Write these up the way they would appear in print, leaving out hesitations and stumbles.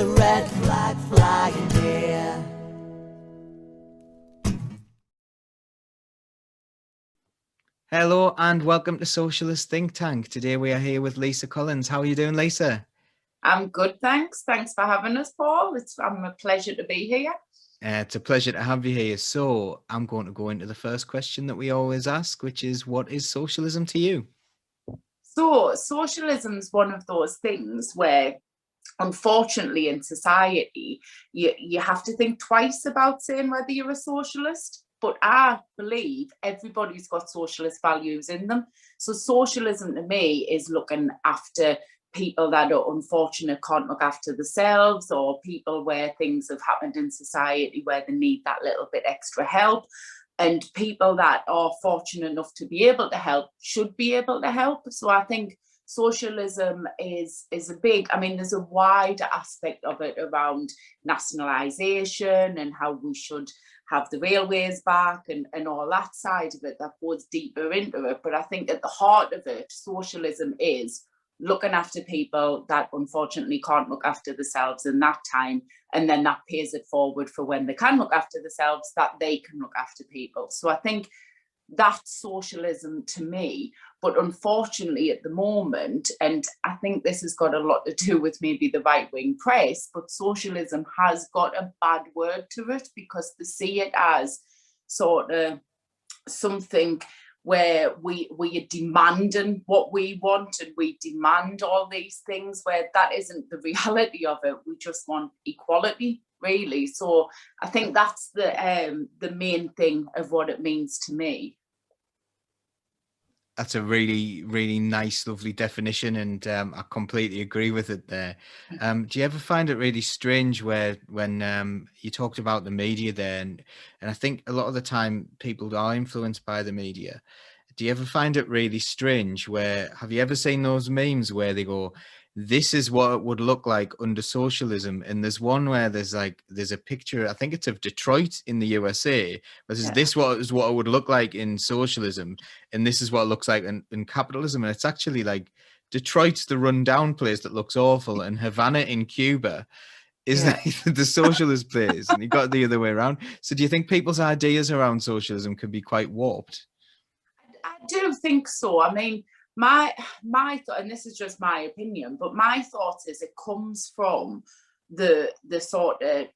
a red flag flying here. Hello and welcome to Socialist Think Tank. Today we are here with Lisa Collins. How are you doing, Lisa? I'm good, thanks. Thanks for having us, Paul. It's a pleasure to be here. It's a pleasure to have you here. So I'm going to go into the first question that we always ask, which is, what is socialism to you? So socialism is one of those things where, unfortunately, in society, you have to think twice about saying whether you're a socialist. But I believe everybody's got socialist values in them. So socialism to me is looking after people that are unfortunate, can't look after themselves, or people where things have happened in society where they need that little bit extra help. And people that are fortunate enough to be able to help should be able to help. So I think socialism is a big, I mean, there's a wider aspect of it around nationalisation and how we should have the railways back and all that side of it that goes deeper into it. But I think at the heart of it, socialism is looking after people that unfortunately can't look after themselves in that time, and then that pays it forward for when they can look after themselves, that they can look after people. So I think that's socialism to me. But unfortunately at the moment, and I think this has got a lot to do with maybe the right-wing press, but socialism has got a bad word to it because they see it as sort of something where we are demanding what we want and we demand all these things, where that isn't the reality of it. We just want equality, really. So I think that's the main thing of what it means to me. That's a really, really nice, lovely definition, and I completely agree with it there. Do you ever find it really strange when you talked about the media there, and I think a lot of the time people are influenced by the media. Do you ever find it really strange have you ever seen those memes where they go, this is what it would look like under socialism? And there's one where there's a picture, I think it's of Detroit in the USA, where says, this is what it would look like in socialism, and this is what it looks like in capitalism. And it's actually like Detroit's the rundown place that looks awful, and Havana in Cuba is the socialist place, and you got it the other way around. So do you think people's ideas around socialism can be quite warped? I do think so. I mean, my thought, and this is just my opinion, but my thought is it comes from the sort of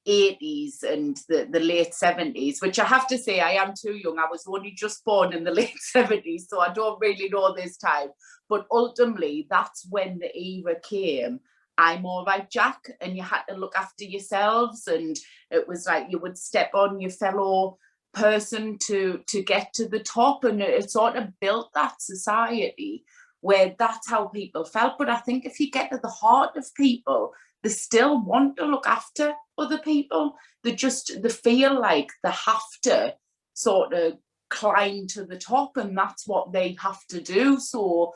80s and the late 70s, which I have to say I am too young. I was only just born in the late 70s, so I don't really know this time. But ultimately, that's when the era came. I'm all right, Jack, and you had to look after yourselves, and it was like you would step on your fellow person to get to the top, and it sort of built that society where that's how people felt. But I think if you get to the heart of people, they still want to look after other people. They feel like they have to sort of climb to the top, and that's what they have to do. So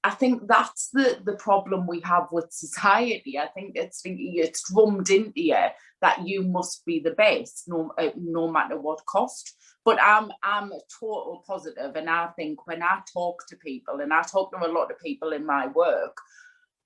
I think that's the problem we have with society. I think it's drummed into you that you must be the best, no matter what cost. But I'm a total positive, and I think when I talk to people, and I talk to a lot of people in my work,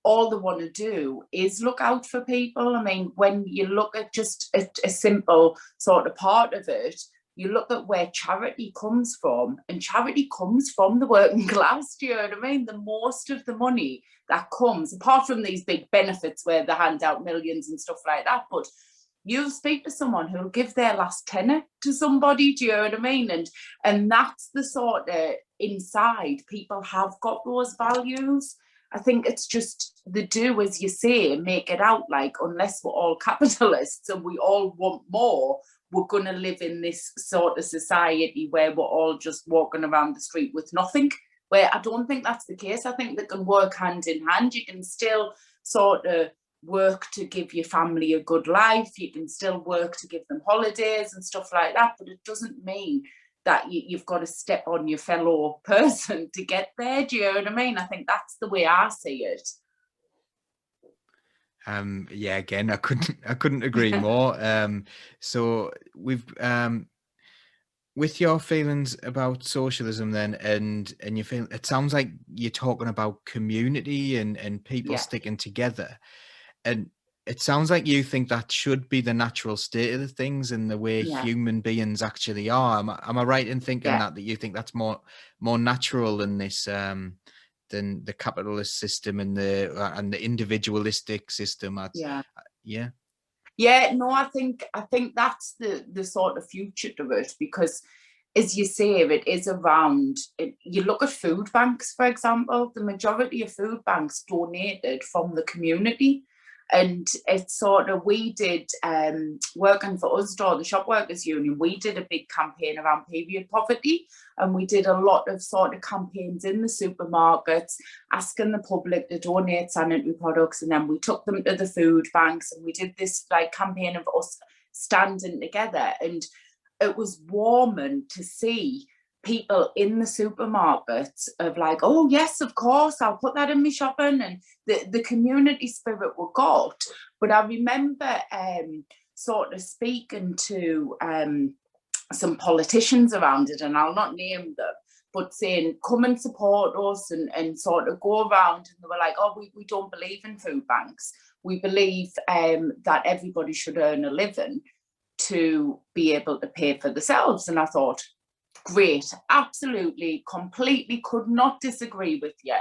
all they want to do is look out for people. I mean, when you look at just a simple sort of part of it, you look at where charity comes from, and charity comes from the working class. Do you know what I mean? The most of the money that comes, apart from these big benefits where they hand out millions and stuff like that, but you speak to someone who'll give their last tenner to somebody. Do you know what I mean? And that's the sort of inside people have got those values. I think it's just they do, as you say, make it out like unless we're all capitalists and we all want more, we're going to live in this sort of society where we're all just walking around the street with nothing, where I don't think that's the case. I think they can work hand in hand. You can still sort of work to give your family a good life. You can still work to give them holidays and stuff like that, but it doesn't mean that you've got to step on your fellow person to get there. Do you know what I mean? I think that's the way I see it. Yeah, again, I couldn't agree more. So we've with your feelings about socialism then, and you feel it sounds like you're talking about community and people sticking together. And it sounds like you think that should be the natural state of the things and the way Yeah, human beings actually are. Am I right in thinking yeah, that you think that's more natural than this than the capitalist system and the individualistic system? yeah. Yeah. Yeah, no, I think that's the sort of future to it, because as you say, it is around it. You look at food banks, for example, the majority of food banks donated from the community. And it's sort of, we did, working for USDOR, the Shop Workers Union, we did a big campaign around period poverty, and we did a lot of sort of campaigns in the supermarkets, asking the public to donate sanitary products, and then we took them to the food banks, and we did this like campaign of us standing together. And it was warming to see people in the supermarkets of like, oh yes, of course, I'll put that in my shopping, and the community spirit we got. But I remember sort of speaking to some politicians around it, and I'll not name them, but saying, come and support us, and sort of go around, and they were like, oh, we don't believe in food banks. We believe that everybody should earn a living to be able to pay for themselves. And I thought, great, absolutely, completely could not disagree with you.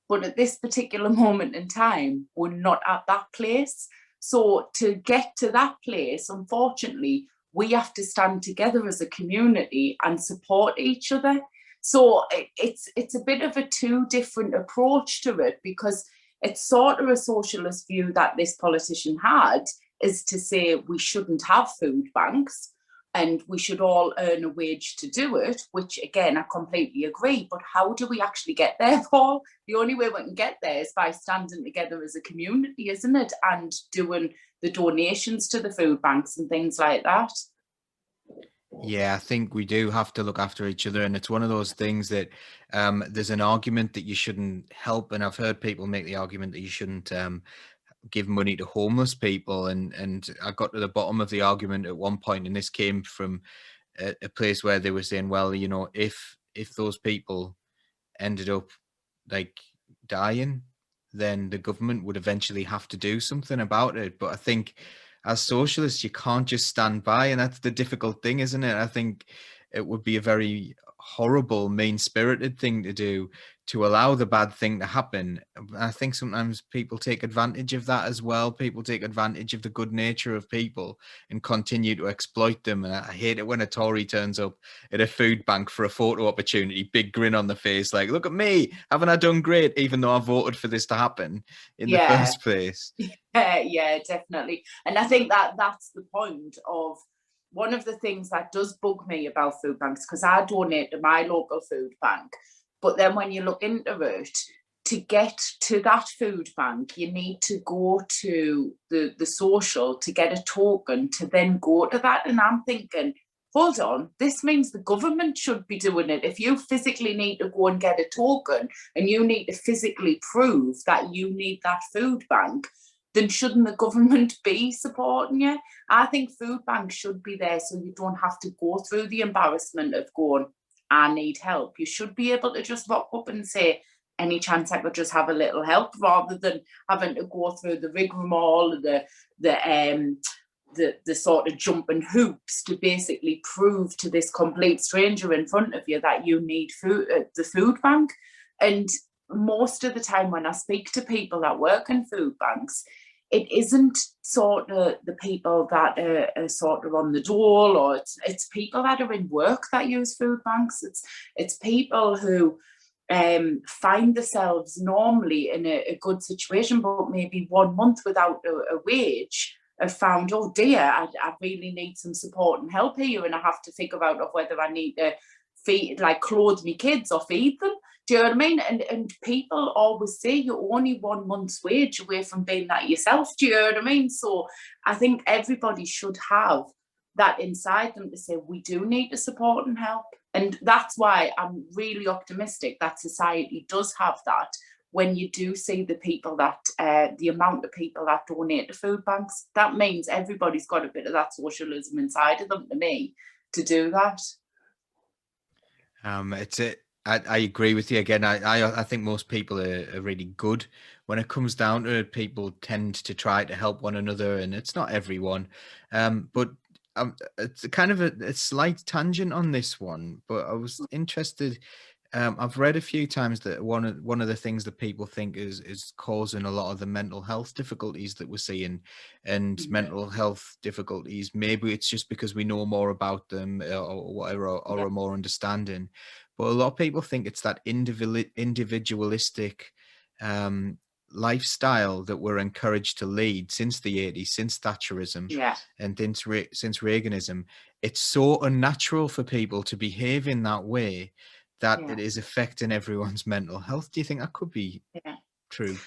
But at this particular moment in time, we're not at that place. So to get to that place, unfortunately, we have to stand together as a community and support each other. So it's a bit of a two different approach to it, because it's sort of a socialist view that this politician had, is to say we shouldn't have food banks and we should all earn a wage to do it, which again, I completely agree. But how do we actually get there, Paul? The only way we can get there is by standing together as a community, isn't it? And doing the donations to the food banks and things like that. Yeah, I think we do have to look after each other, and it's one of those things that there's an argument that you shouldn't help, and I've heard people make the argument that you shouldn't give money to homeless people, and I got to the bottom of the argument at one point, and this came from a place where they were saying, well, you know, if those people ended up like dying, then the government would eventually have to do something about it. But I think as socialists, you can't just stand by, and that's the difficult thing, isn't it? I think it would be a very horrible, mean-spirited thing to do, to allow the bad thing to happen. I think sometimes people take advantage of that as well. People take advantage of the good nature of people and continue to exploit them. And I hate it when a Tory turns up at a food bank for a photo opportunity, big grin on the face, like, look at me, haven't I done great, even though I voted for this to happen in the Yeah, first place. yeah, definitely. And I think that that's the point of one of the things that does bug me about food banks, because I donate to my local food bank. But then when you look into it, to get to that food bank, you need to go to the social to get a token to then go to that. And I'm thinking, hold on, this means the government should be doing it. If you physically need to go and get a token and you need to physically prove that you need that food bank, then shouldn't the government be supporting you? I think food banks should be there so you don't have to go through the embarrassment of going, I need help. You should be able to just rock up and say, any chance I could just have a little help, rather than having to go through the rigmarole, the sort of jumping hoops to basically prove to this complete stranger in front of you that you need food, the food bank. And most of the time when I speak to people that work in food banks, it isn't sort of the people that are sort of on the dole, or it's people that are in work that use food banks. It's people who find themselves normally in a good situation, but maybe 1 month without a wage, have found, oh dear, I really need some support and help here, and I have to figure out of whether I need to feed, like, clothe my kids or feed them. Do you know what I mean? And people always say you're only 1 month's wage away from being that yourself. Do you know what I mean? So I think everybody should have that inside them to say, we do need to support and help. And that's why I'm really optimistic that society does have that. When you do see the people that, the amount of people that donate to food banks, that means everybody's got a bit of that socialism inside of them, to me, to do that. I agree with you again. I think most people are really good when it comes down to it. People tend to try to help one another, and it's not everyone. But it's a kind of a slight tangent on this one. But I was interested. I've read a few times that one of the things that people think is causing a lot of the mental health difficulties that we're seeing, and Mhm. mental health difficulties. Maybe it's just because we know more about them, or whatever, or Yeah, are more understanding. But a lot of people think it's that individualistic um, lifestyle that we're encouraged to lead since the 80s, since Thatcherism, yeah, and since Reaganism. It's so unnatural for people to behave in that way that yeah, it is affecting everyone's mental health. Do you think that could be yeah. true?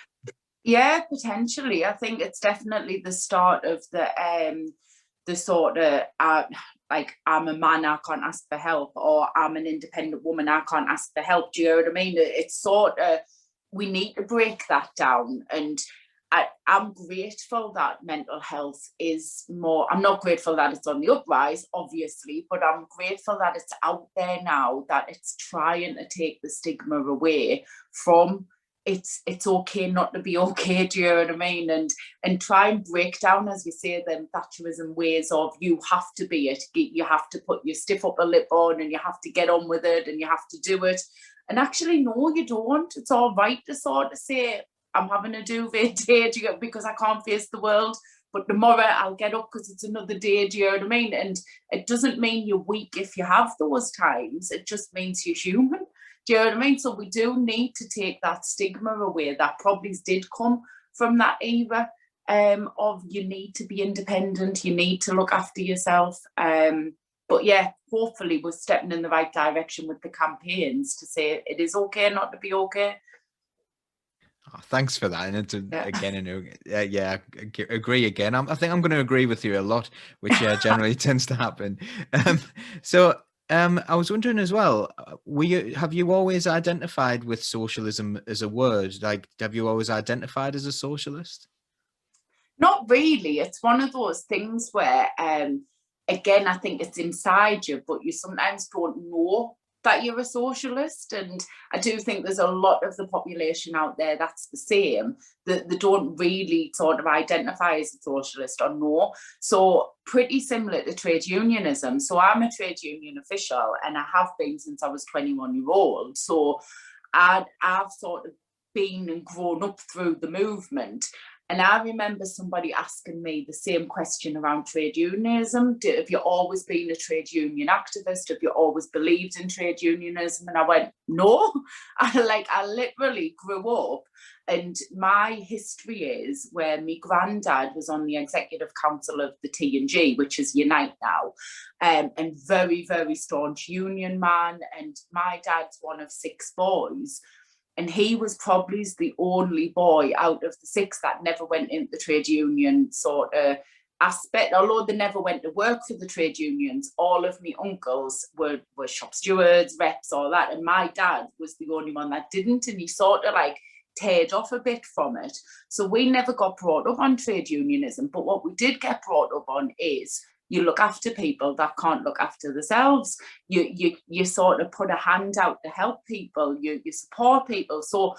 Yeah, potentially. I think it's definitely the start of the sort of like, I'm a man, I can't ask for help, or I'm an independent woman, I can't ask for help. Do you know what I mean? It's sort of, we need to break that down. And I'm grateful that mental health is more. I'm not grateful that it's on the uprise, obviously, but I'm grateful that it's out there now, that it's trying to take the stigma away from, it's okay not to be okay. Do you know what I mean? And try and break down, as we say, them Thatcherism ways of, you have to be it, you have to put your stiff upper lip on, and you have to get on with it, and you have to do it. And actually, no, you don't. It's all right to sort of say, I'm having a duvet day because I can't face the world, but tomorrow I'll get up because it's another day. Do you know what I mean? And it doesn't mean you're weak if you have those times. It just means you're human. Do you know what I mean? So we do need to take that stigma away that probably did come from that era, of, you need to be independent, you need to look after yourself. But yeah, hopefully we're stepping in the right direction with the campaigns to say it is okay not to be okay. Oh, thanks for that. And it's Yeah. again, yeah, I agree again. I think I'm going to agree with you a lot, which generally tends to happen. Um, so I was wondering as well, have you always identified with socialism as a word? Like, have you always identified as a socialist? Not really. It's one of those things where, again, I think it's inside you, but you sometimes don't know that you're a socialist. And I do think there's a lot of the population out there that's the same, that they don't really sort of identify as a socialist or know. So pretty similar to trade unionism. So I'm a trade union official, and I have been since I was 21-year-old. So I've sort of been and grown up through the movement. And I remember somebody asking me the same question around trade unionism. Have you always been a trade union activist? Have you always believed in trade unionism? And I went, no. I literally grew up, and my history is where my granddad was on the executive council of the T&G, which is Unite now, and very, very staunch union man. And my dad's one of 6 boys. And he was probably the only boy out of the 6 that never went into the trade union sort of aspect, although they never went to work for the trade unions. All of my uncles were shop stewards, reps, all that. And my dad was the only one that didn't. And he sort of like teared off a bit from it. So we never got brought up on trade unionism. But what we did get brought up on is, you look after people that can't look after themselves. You sort of put a hand out to help people. You support people. So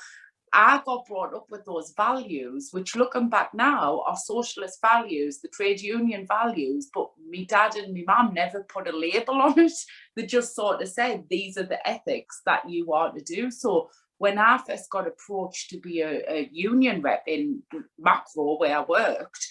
I got brought up with those values, which, looking back now, are socialist values, the trade union values. But me dad and me mum never put a label on it. They just sort of said, these are the ethics that you are to do. So when I first got approached to be a union rep in Macro, where I worked,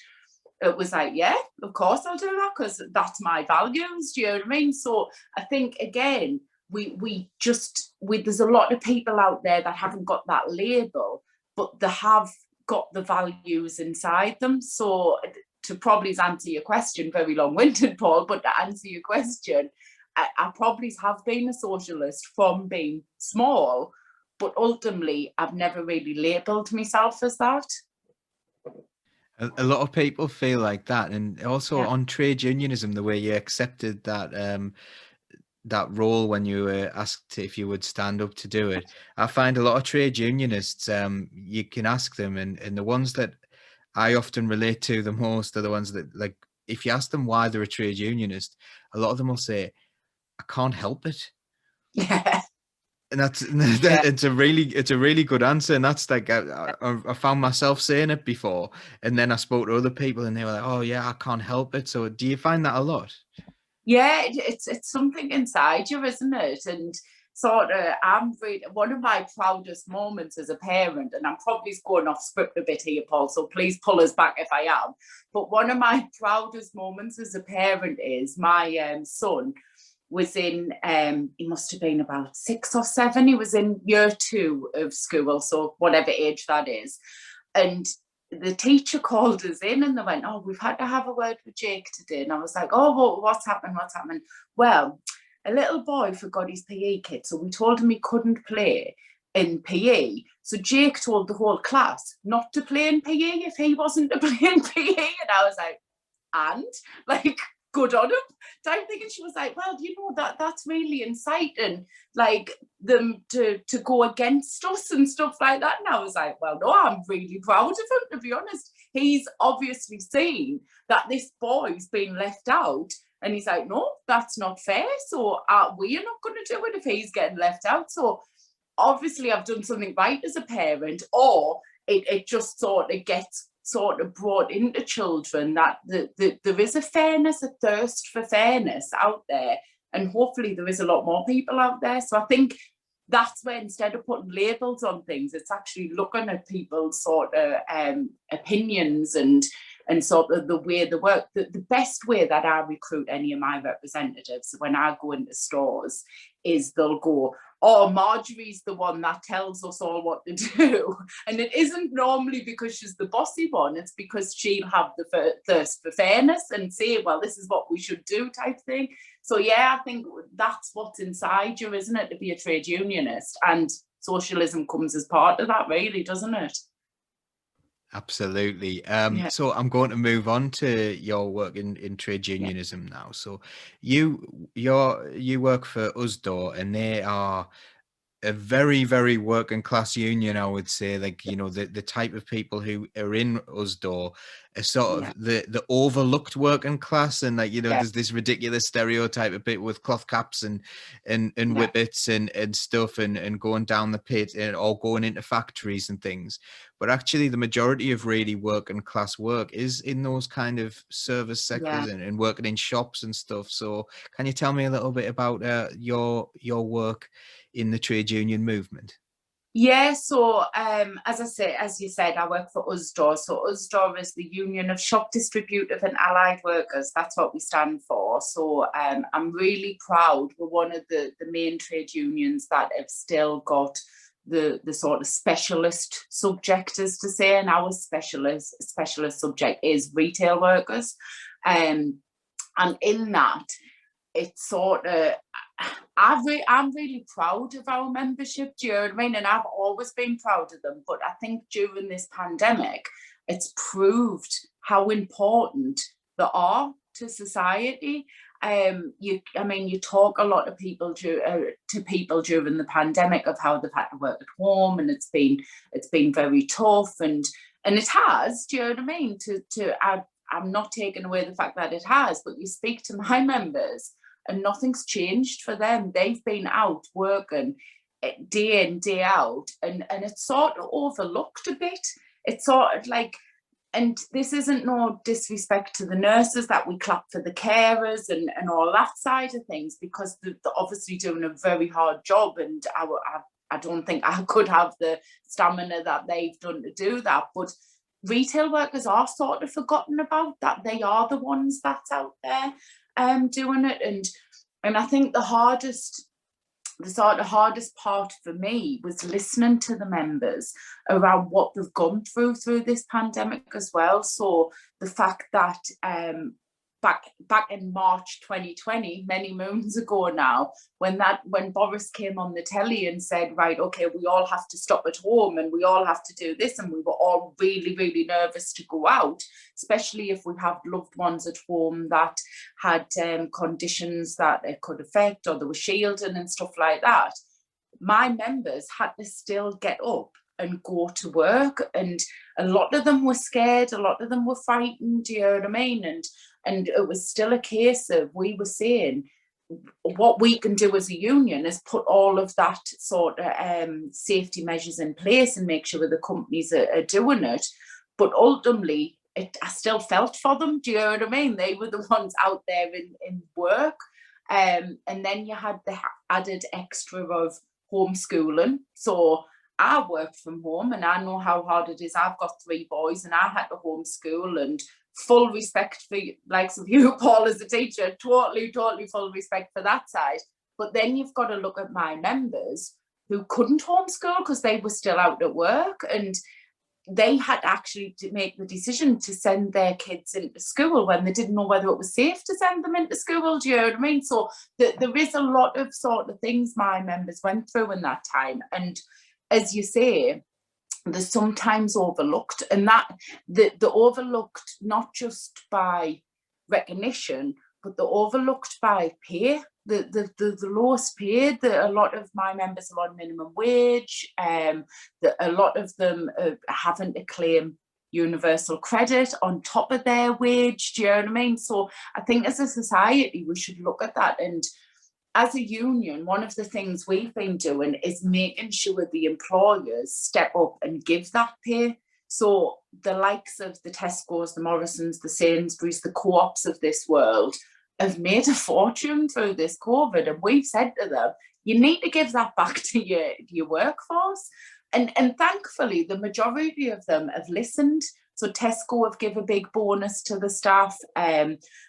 it was like, yeah, of course I'll do that, because that's my values. Do you know what I mean? So I think, again, there's a lot of people out there that haven't got that label, but they have got the values inside them. So to probably answer your question, very long-winded, Paul, but to answer your question, I probably have been a socialist from being small, but ultimately I've never really labelled myself as that. A lot of people feel like that, and also Yeah. on trade unionism, the way you accepted that that role when you were asked if you would stand up to do it. I find a lot of trade unionists, you can ask them, and the ones that I often relate to the most are the ones that, like, if you ask them why they're a trade unionist, a lot of them will say, "I can't help it." Yeah. And that's Yeah. it's a really good answer, and that's like I found myself saying it before, and then I spoke to other people, and they were like, "Oh yeah, I can't help it." So do you find that a lot? Yeah, it's something inside you, isn't it? And sort of, I'm really, one of my proudest moments as a parent, and I'm probably going off script a bit here, Paul, so please pull us back if I am. But one of my proudest moments as a parent is my son was in, he must have been about 6 or 7. He was in year 2 of school, so whatever age that is. And the teacher called us in and they went, "Oh, we've had to have a word with Jake today." And I was like, "Oh, what's happened? What's happened?" Well, a little boy forgot his PE kit, so we told him he couldn't play in PE. So Jake told the whole class not to play in PE if he wasn't to play in PE. And I was like, and like, good on him type thing. And she was like, "Well, you know, that's really inciting, like them to go against us and stuff like that." And I was like, "Well, no, I'm really proud of him, to be honest. He's obviously seen that this boy's been left out, and he's like, no, that's not fair, so we're not going to do it if he's getting left out." So obviously I've done something right as a parent, or it just sort of gets sort of brought into children that there is a fairness, a thirst for fairness out there, and hopefully there is a lot more people out there. So I think that's where, instead of putting labels on things, it's actually looking at people's sort of opinions and sort of the way they work. The best way that I recruit any of my representatives when I go into stores is they'll go, "Oh, Marjorie's the one that tells us all what to do." And it isn't normally because she's the bossy one, it's because she'll have the thirst for fairness and say, "Well, this is what we should do," type thing. So yeah, I think that's what's inside you, isn't it, to be a trade unionist? And socialism comes as part of that, really, doesn't it? Absolutely. Yeah. So I'm going to move on to your work in trade Yeah. unionism now. So you work for USDOR, and they are a very, very working class union, I would say. Like, you know, the type of people who are in USDOR are sort Yeah. of the overlooked working class, and like, you know, Yeah. there's this ridiculous stereotype of people with cloth caps and Yeah. whippets and stuff, and going down the pit, and or going into factories and things. But actually the majority of really working class work is in those kind of service Yeah. sectors, and working in shops and stuff. So can you tell me a little bit about your work in the trade union movement? Yeah, so as you said, I work for USDOR. So USDOR is the Union of Shop Distributive and Allied Workers. That's what we stand for. So I'm really proud we're one of the main trade unions that have still got the sort of specialist subject, as to say, and our specialist subject is retail workers. And in that, it's sort of, I'm really proud of our membership, do you know what I mean? And I've always been proud of them. But I think during this pandemic, it's proved how important they are to society. You talk a lot of people to people during the pandemic of how they've had to work at home, and it's been very tough, and it has. Do you know what I mean? I'm not taking away the fact that it has, but you speak to my members and nothing's changed for them. They've been out working day in, day out, and it's sort of overlooked a bit. It's sort of like, and this isn't no disrespect to the nurses that we clap for, the carers and all that side of things, because they're obviously doing a very hard job, and I don't think I could have the stamina that they've done to do that. But retail workers are sort of forgotten about, that they are the ones that's out there doing it. And I think the sort of hardest part for me was listening to the members around what they've gone through this pandemic as well. So the fact that back in March 2020, many moons ago now, when Boris came on the telly and said, right, okay, we all have to stop at home and we all have to do this, and we were all really, really nervous to go out, especially if we have loved ones at home that had conditions that it could affect, or they were shielding and stuff like that. My members had to still get up and go to work, and a lot of them were scared, a lot of them were frightened, do you know what I mean? And it was still a case of, we were saying, what we can do as a union is put all of that sort of safety measures in place and make sure the companies are doing it. But ultimately, I still felt for them. Do you know what I mean? They were the ones out there in work. And then you had the added extra of homeschooling. So I worked from home and I know how hard it is. I've got 3 boys and I had to homeschool, and full respect for likes of you, Paul, as a teacher, totally full respect for that side. But then you've got to look at my members who couldn't homeschool because they were still out at work, and they had actually to make the decision to send their kids into school when they didn't know whether it was safe to send them into school. Do you know what I mean? So there is a lot of sort of things my members went through in that time. And as you say, they're sometimes overlooked, and that the overlooked not just by recognition, but they're overlooked by pay. The lowest paid, a lot of my members are on minimum wage. A lot of them are having to claim universal credit on top of their wage. Do you know what I mean? So I think as a society, we should look at that. And as a union, one of the things we've been doing is making sure the employers step up and give that pay. So the likes of the Tesco's, the Morrisons, the Sainsbury's, the co-ops of this world have made a fortune through this COVID, and we've said to them, you need to give that back to your workforce. And thankfully, the majority of them have listened. So Tesco have given a big bonus to the staff.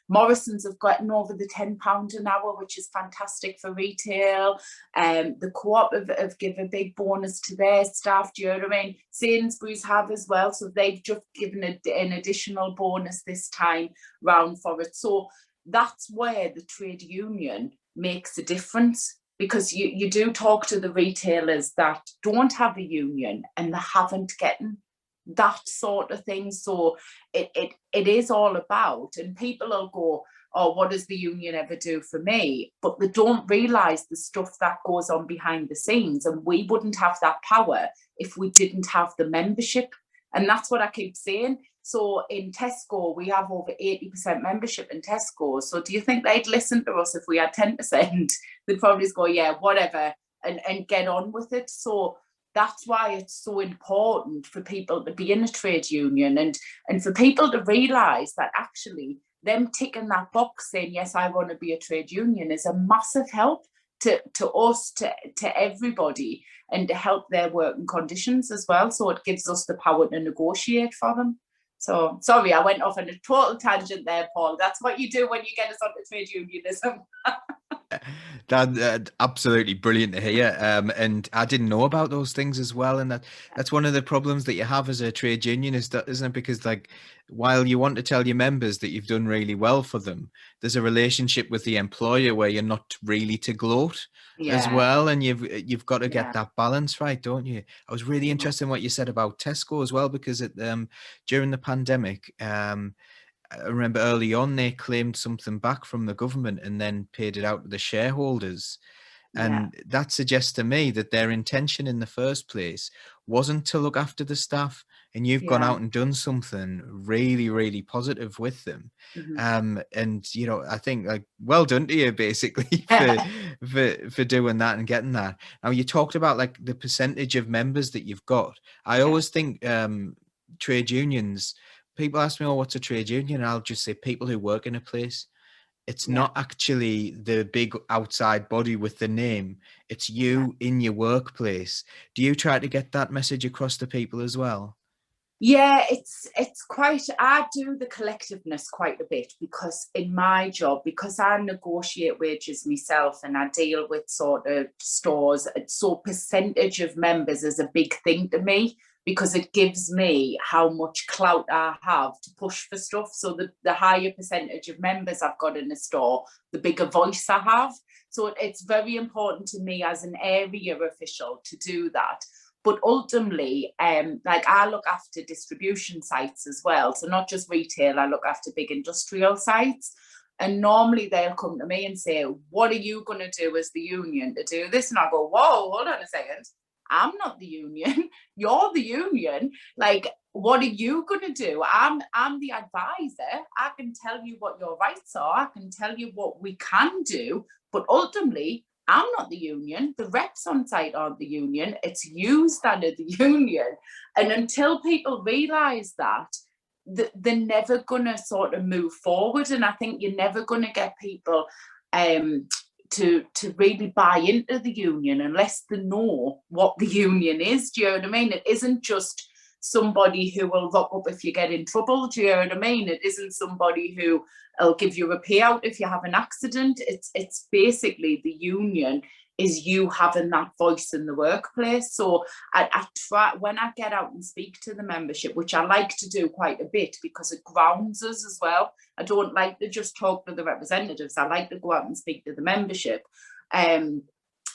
Morrisons have gotten over the £10 an hour, which is fantastic for retail. The co-op have given a big bonus to their staff. Do you know what I mean? Sainsbury's have as well. So they've just given an additional bonus this time round for it. So that's where the trade union makes a difference, because you do talk to the retailers that don't have a union and they haven't gotten that sort of thing. So it is all about, and people will go, oh, what does the union ever do for me? But they don't realise the stuff that goes on behind the scenes, and we wouldn't have that power if we didn't have the membership. And that's what I keep saying. So in Tesco, we have over 80% membership in Tesco. So do you think they'd listen to us if we had 10%? They'd probably just go, yeah, whatever, and get on with it. So that's why it's so important for people to be in a trade union, and for people to realise that actually them ticking that box saying, yes, I want to be a trade union, is a massive help to us, to everybody, and to help their working conditions as well. So it gives us the power to negotiate for them. So sorry, I went off on a total tangent there, Paul. That's what you do when you get us onto trade unionism. That's absolutely brilliant to hear. And I didn't know about those things as well. And that's one of the problems that you have as a trade unionist, isn't it? Because like, while you want to tell your members that you've done really well for them, there's a relationship with the employer where you're not really to gloat as well. And you've got to get that balance right, don't you? I was really interested in what you said about Tesco as well, because during the pandemic, I remember early on they claimed something back from the government and then paid it out to the shareholders. And that suggests to me that their intention in the first place wasn't to look after the staff. And you've gone out and done something really, really positive with them. And, you know, I think like, well done to you basically for doing that and getting that. Now you talked about like the percentage of members that you've got. I always think trade unions, people ask me, oh, what's a trade union? And I'll just say people who work in a place. It's not actually the big outside body with the name. It's you in your workplace. Do you try to get that message across to people as well? Yeah, it's quite, I do the collectiveness quite a bit, because in my job, because I negotiate wages myself and I deal with sort of stores, so percentage of members is a big thing to me, because it gives me how much clout I have to push for stuff. So the higher percentage of members I've got in a store, the bigger voice I have. So it's very important to me as an area official to do that. But ultimately, like I look after distribution sites as well. So not just retail, I look after big industrial sites. And normally they'll come to me and say, what are you going to do as the union to do this? And I go, whoa, hold on a second. I'm not the union. You're the union. Like, what are you going to do? I'm the advisor. I can tell you what your rights are. I can tell you what we can do. But ultimately, I'm not the union. The reps on site aren't the union. It's yous that are the union. And until people realise that, they're never going to sort of move forward. And I think you're never going to get people to really buy into the union unless they know what the union is. Do you know what I mean? It isn't just somebody who will lock up if you get in trouble. Do you know what I mean? It isn't somebody who will give you a payout if you have an accident. It's basically the union is you having that voice in the workplace. So I try, when I get out and speak to the membership, which I like to do quite a bit because it grounds us as well. I don't like to just talk to the representatives. I like to go out and speak to the membership.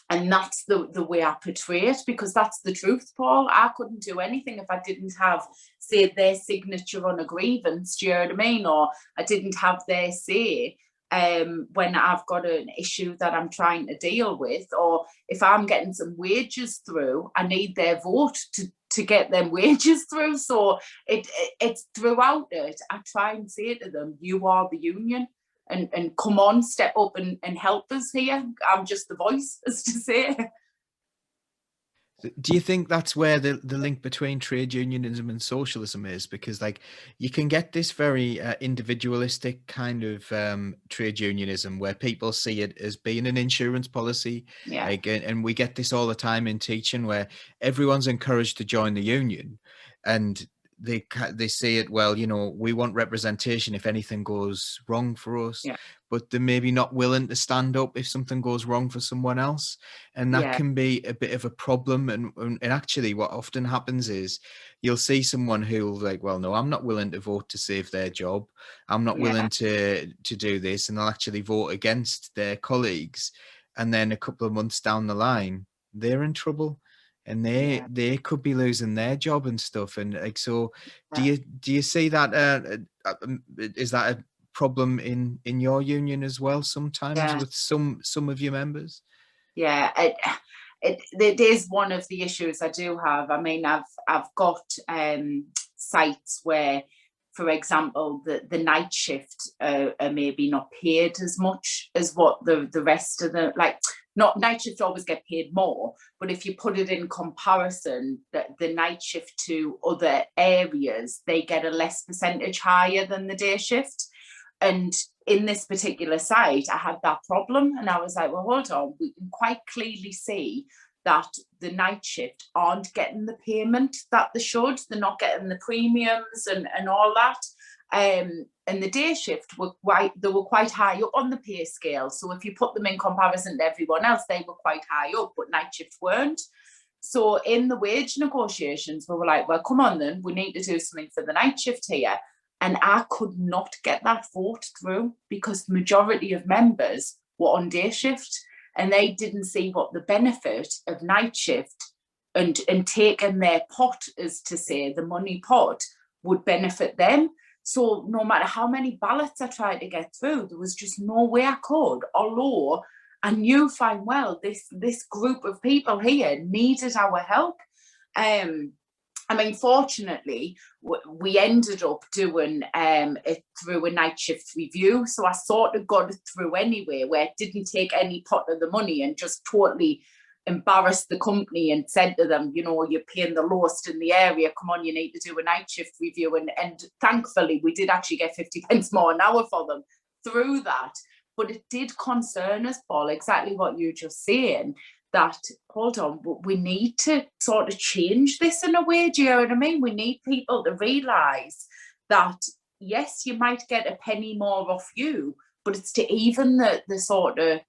And that's the way I portray it, because that's the truth, Paul. I couldn't do anything if I didn't have, say, their signature on a grievance, do you know what I mean? Or I didn't have their say when I've got an issue that I'm trying to deal with, or if I'm getting some wages through, I need their vote to get them wages through. So it's throughout it, I try and say to them, you are the union. And come on, step up and help us here. I'm just the voice, as to say. Do you think that's where the link between trade unionism and socialism is? Because like you can get this very individualistic kind of trade unionism where people see it as being an insurance policy. Yeah. Like, and we get this all the time in teaching where everyone's encouraged to join the union, and they say it, well, you know, we want representation if anything goes wrong for us, Yeah. but they're maybe not willing to stand up if something goes wrong for someone else. And that can be a bit of a problem. And actually what often happens is you'll see someone who'll like, well, no, I'm not willing to vote to save their job. I'm not willing to do this. And they'll actually vote against their colleagues. And then a couple of months down the line, they're in trouble. And they could be losing their job and stuff. And like, so do you see that? Is that a problem in your union as well? Sometimes with some of your members. Yeah, it is one of the issues I do have. I mean, I've got sites where, for example, the night shift are maybe not paid as much as what the rest of the, like, not night shift always get paid more, but if you put it in comparison, the night shift to other areas, they get a less percentage higher than the day shift. And in this particular site, I had that problem, and I was like, well, hold on, we can quite clearly see that the night shift aren't getting the payment that they should. They're not getting the premiums and all that. And the day shift they were quite high up on the pay scale. So if you put them in comparison to everyone else, they were quite high up, but night shift weren't. So in the wage negotiations, we were like, well, come on then, we need to do something for the night shift here. And I could not get that vote through because the majority of members were on day shift, and they didn't see what the benefit of night shift and taking their pot, as to say, the money pot, would benefit them. So no matter how many ballots I tried to get through, there was just no way I could, although I knew fine well this group of people here needed our help. I mean, fortunately, we ended up doing it through a night shift review. So I sort of got it through anyway, where it didn't take any pot of the money and just totally embarrassed the company and said to them, you know, you're paying the lowest in the area. Come on, you need to do a night shift review. And thankfully, we did actually get 50 pence more an hour for them through that. But it did concern us, Paul, exactly what you're just saying, that, hold on, we need to sort of change this in a way, do you know what I mean? We need people to realise that, yes, you might get a penny more off you, but it's to even the sort of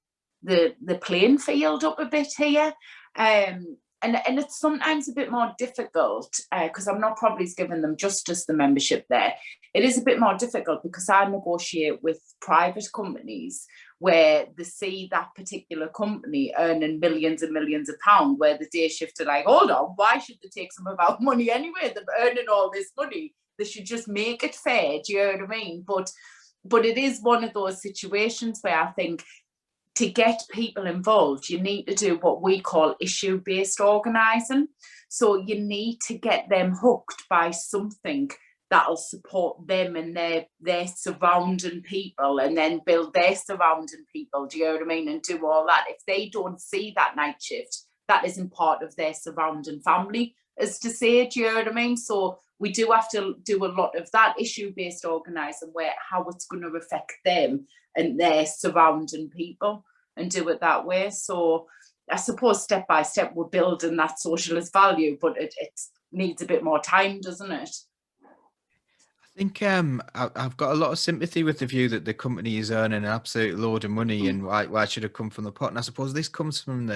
the playing field up a bit here. And it's sometimes a bit more difficult because I'm not probably giving them justice, the membership there. It is a bit more difficult because I negotiate with private companies where they see that particular company earning millions and millions of pounds, where the day shift are like, hold on, why should they take some of our money anyway? They're earning all this money. They should just make it fair, do you know what I mean? But it is one of those situations where I think to get people involved, you need to do what we call issue-based organising. So you need to get them hooked by something that'll support them and their surrounding people, and then build their surrounding people, do you know what I mean, and do all that. If they don't see that night shift, that isn't part of their surrounding family, as to say, do you know what I mean? So we do have to do a lot of that issue-based organising, where how it's going to affect them and their surrounding people, and do it that way. So I suppose step by step we're building that socialist value, but it needs a bit more time, doesn't it? I think I've got a lot of sympathy with the view that the company is earning an absolute load of money, and why should it come from the pot? And I suppose this comes from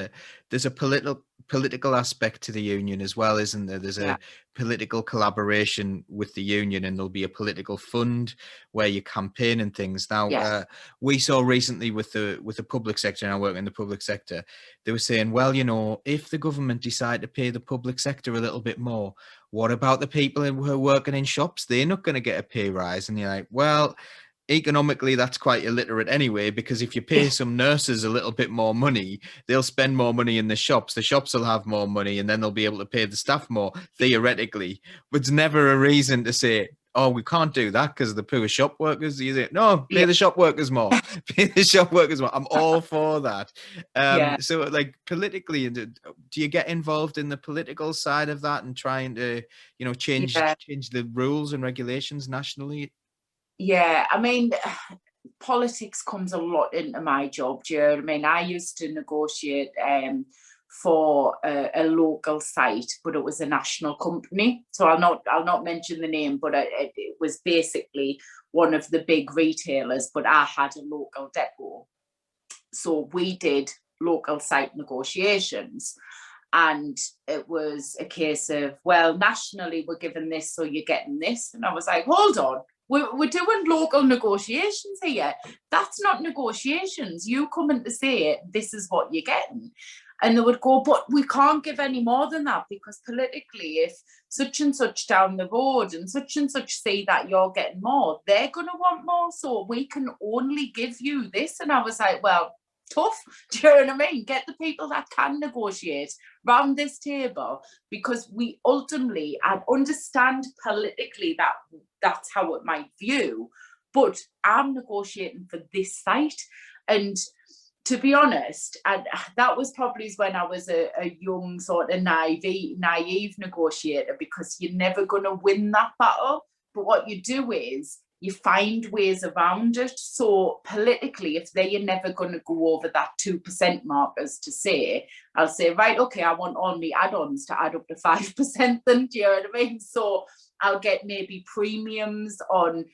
there's a political aspect to the union as well, isn't there? There's a political collaboration with the union, and there'll be a political fund where you campaign and things. Now, we saw recently with the public sector, and I work in the public sector, they were saying, well, you know, if the government decide to pay the public sector a little bit more, what about the people who are working in shops? They're not going to get a pay rise. And you're like, well, economically, that's quite illiterate anyway, because if you pay some nurses a little bit more money, they'll spend more money in the shops will have more money, and then they'll be able to pay the staff more, theoretically. But it's never a reason to say, oh, we can't do that because of the poor shop workers. You say, no, pay the shop workers more. Pay the shop workers more. I'm all for that. So, like, politically, do you get involved in the political side of that and trying to, you know, change the rules and regulations nationally? Yeah, I mean, politics comes a lot into my job. Do you know what I mean? I used to negotiate for a local site, but it was a national company. So I'll not mention the name, but it was basically one of the big retailers. But I had a local depot, so we did local site negotiations. And it was a case of, well, nationally we're giving this, so you're getting this. And I was like, hold on. We're doing local negotiations here. That's not negotiations. You come in to say, this is what you're getting. And they would go, but we can't give any more than that, because politically, if such and such down the road and such see that you're getting more, they're going to want more. So we can only give you this. And I was like, well, tough. Do you know what I mean? Get the people that can negotiate round this table, because we ultimately, I understand politically that that's how it might view, but I'm negotiating for this site. And to be honest, and that was probably when I was a young sort of naive negotiator, because you're never going to win that battle. But what you do is you find ways around it. So politically, if they are never going to go over that 2% mark, as to say, I'll say, right, okay, I want all my add-ons to add up to 5%, then, do you know what I mean? So I'll get maybe premiums on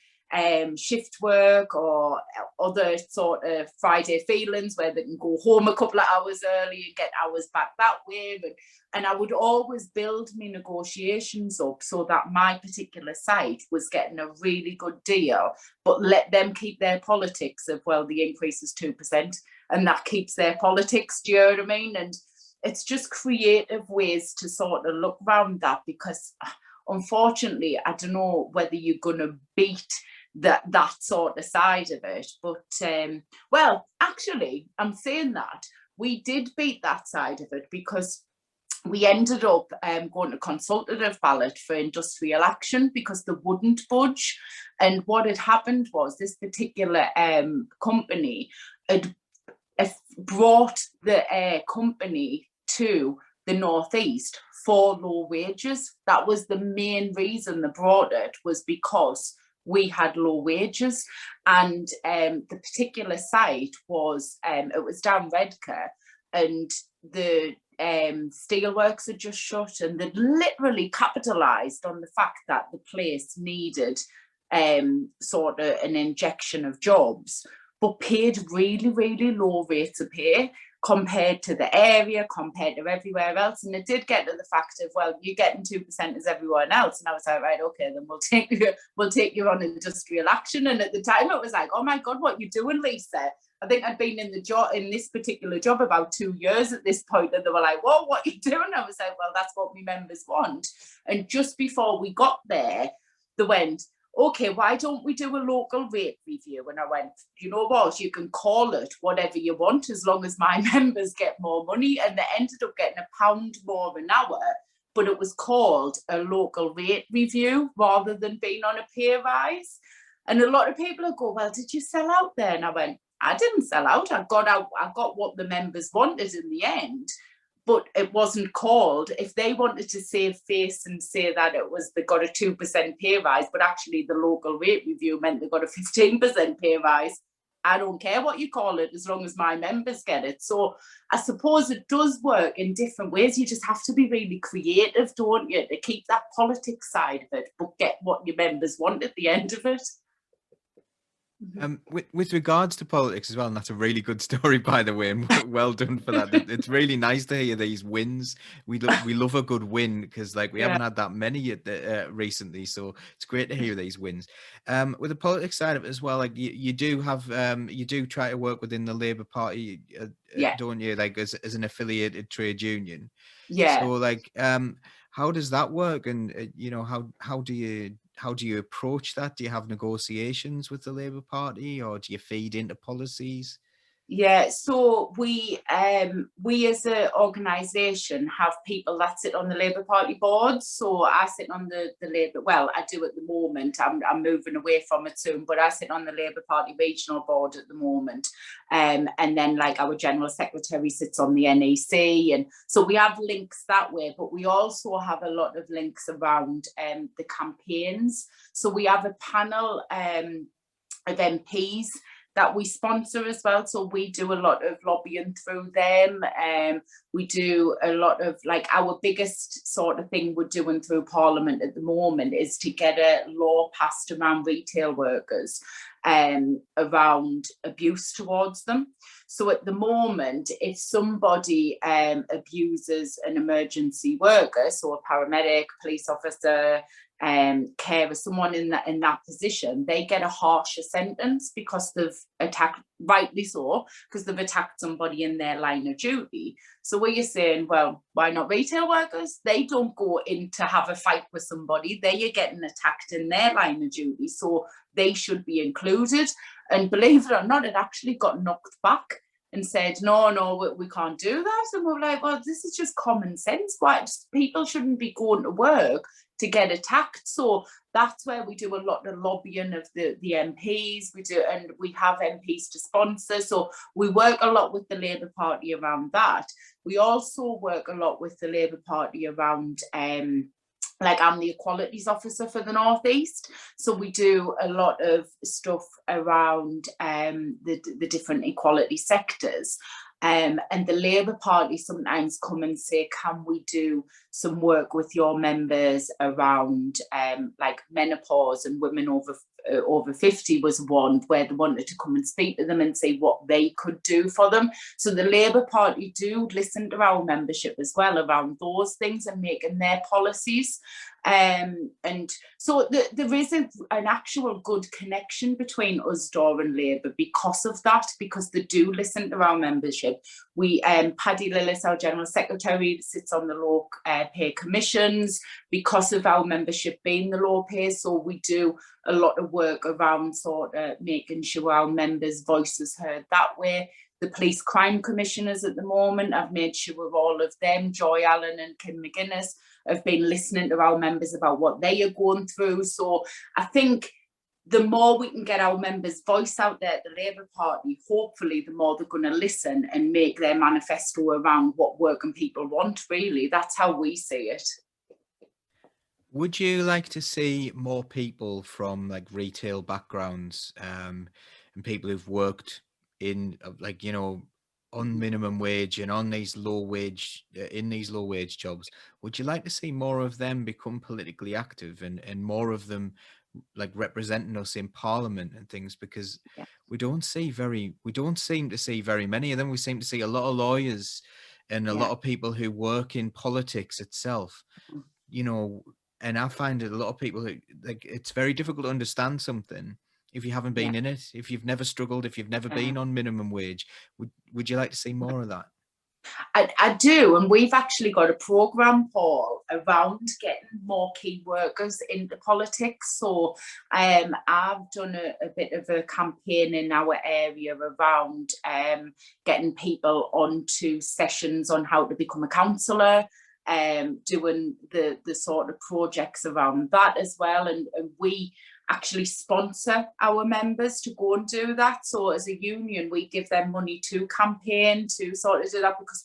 shift work or other sort of Friday feelings, where they can go home a couple of hours early and get hours back that way. And I would always build my negotiations up so that my particular site was getting a really good deal, but let them keep their politics of, well, the increase is 2%, and that keeps their politics, do you know what I mean? And it's just creative ways to sort of look around that, because unfortunately, I don't know whether you're going to beat that sort of side of it. But, well, actually, I'm saying that we did beat that side of it, because we ended up going to consultative ballot for industrial action, because they wouldn't budge. And what had happened was, this particular company had brought the company to the northeast for low wages. That was the main reason they brought it, was because we had low wages. And the particular site was, it was down Redcar, and the steelworks had just shut, and they'd literally capitalised on the fact that the place needed sort of an injection of jobs, but paid really, really low rates of pay compared to the area, compared to everywhere else. And it did get to the fact of, well, you're getting 2% as everyone else. And I was like, right, okay, then we'll take you on industrial action. And at the time it was like, oh my God, what you doing, Lisa? I think I'd been in this particular job about 2 years at this point, and they were like, whoa, what are you doing? I was like, well, that's what my members want. And just before we got there, they went, okay, why don't we do a local rate review? And I went, you know what, you can call it whatever you want as long as my members get more money. And they ended up getting £1 more an hour, but it was called a local rate review rather than being on a pay rise. And a lot of people will go, well, did you sell out there? And I went, I didn't sell out. I got what the members wanted in the end. But it wasn't called. If they wanted to save face and say that they got a 2% pay rise, but actually the local rate review meant they got a 15% pay rise, I don't care what you call it as long as my members get it. So I suppose it does work in different ways. You just have to be really creative, don't you, to keep that politics side of it, but get what your members want at the end of it. With regards to politics as well, and that's a really good story, by the way, and well done for that. It's really nice to hear these wins. We love a good win because we haven't had that many recently, so it's great to hear these wins. With the politics side of it as well, you do have you do try to work within the Labour Party, don't you? As an affiliated trade union. Yeah. So how does that work? And how do you approach that? Do you have negotiations with the Labour Party, or do you feed into policies? Yeah, so we as an organisation have people that sit on the Labour Party board. So I sit on the Labour, well, I do at the moment. I'm moving away from it soon, but I sit on the Labour Party regional board at the moment. And then our General Secretary sits on the NEC. And so we have links that way, but we also have a lot of links around the campaigns. So we have a panel of MPs that we sponsor as well. So we do a lot of lobbying through them. We do a lot of our biggest sort of thing we're doing through Parliament at the moment is to get a law passed around retail workers around abuse towards them. So at the moment, if somebody abuses an emergency worker, so a paramedic, police officer, carer, someone in that position, they get a harsher sentence because they've attacked, rightly so, because they've attacked somebody in their line of duty. So what you're saying, well, why not retail workers? They don't go in to have a fight with somebody. They are getting attacked in their line of duty, so they should be included. And believe it or not, it actually got knocked back and said, no, we can't do that. And we're like, well, this is just common sense. Why people shouldn't be going to work to get attacked. So that's where we do a lot of lobbying of the MPs. And we have MPs to sponsor. So we work a lot with the Labour Party around that. We also work a lot with the Labour Party around I'm the Equalities Officer for the North East. So we do a lot of stuff around the different equality sectors. And the Labour Party sometimes come and say, can we do some work with your members around menopause, and women over 50 was one where they wanted to come and speak to them and say what they could do for them. So the Labour Party do listen to our membership as well around those things and making their policies. And so there is an actual good connection between us, Dor, and Labour because of that, because they do listen to our membership. We, Paddy Lillis, our General Secretary, sits on the low pay commissions because of our membership being the low pay. So we do a lot of work around sort of making sure our members' voices heard that way. The police crime commissioners at the moment, I've made sure all of them, Joy Allen and Kim McGuinness, have been listening to our members about what they are going through. So I think the more we can get our members' voice out there at the Labour Party, hopefully the more they're going to listen and make their manifesto around what working people want, really. That's how we see it. Would you like to see more people from retail backgrounds and people who've worked in on minimum wage and on these low wage jobs? Would you like to see more of them become politically active and more of them representing us in Parliament and things? Because we don't seem to see very many of them. We seem to see a lot of lawyers and a lot of people who work in politics itself, and I find that a lot of people who it's very difficult to understand something if you haven't been in it, if you've never struggled, if you've never been on minimum wage. Would you like to see more of that? I do, and we've actually got a programme, Paul, around getting more key workers into politics. So I've done a bit of a campaign in our area around getting people onto sessions on how to become a councillor, doing the sort of projects around that as well. And we actually sponsor our members to go and do that. So as a union, we give them money to campaign to sort of do that, because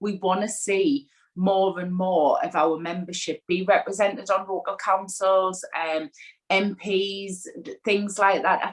we want to see more and more of our membership be represented on local councils, MPs, things like that. I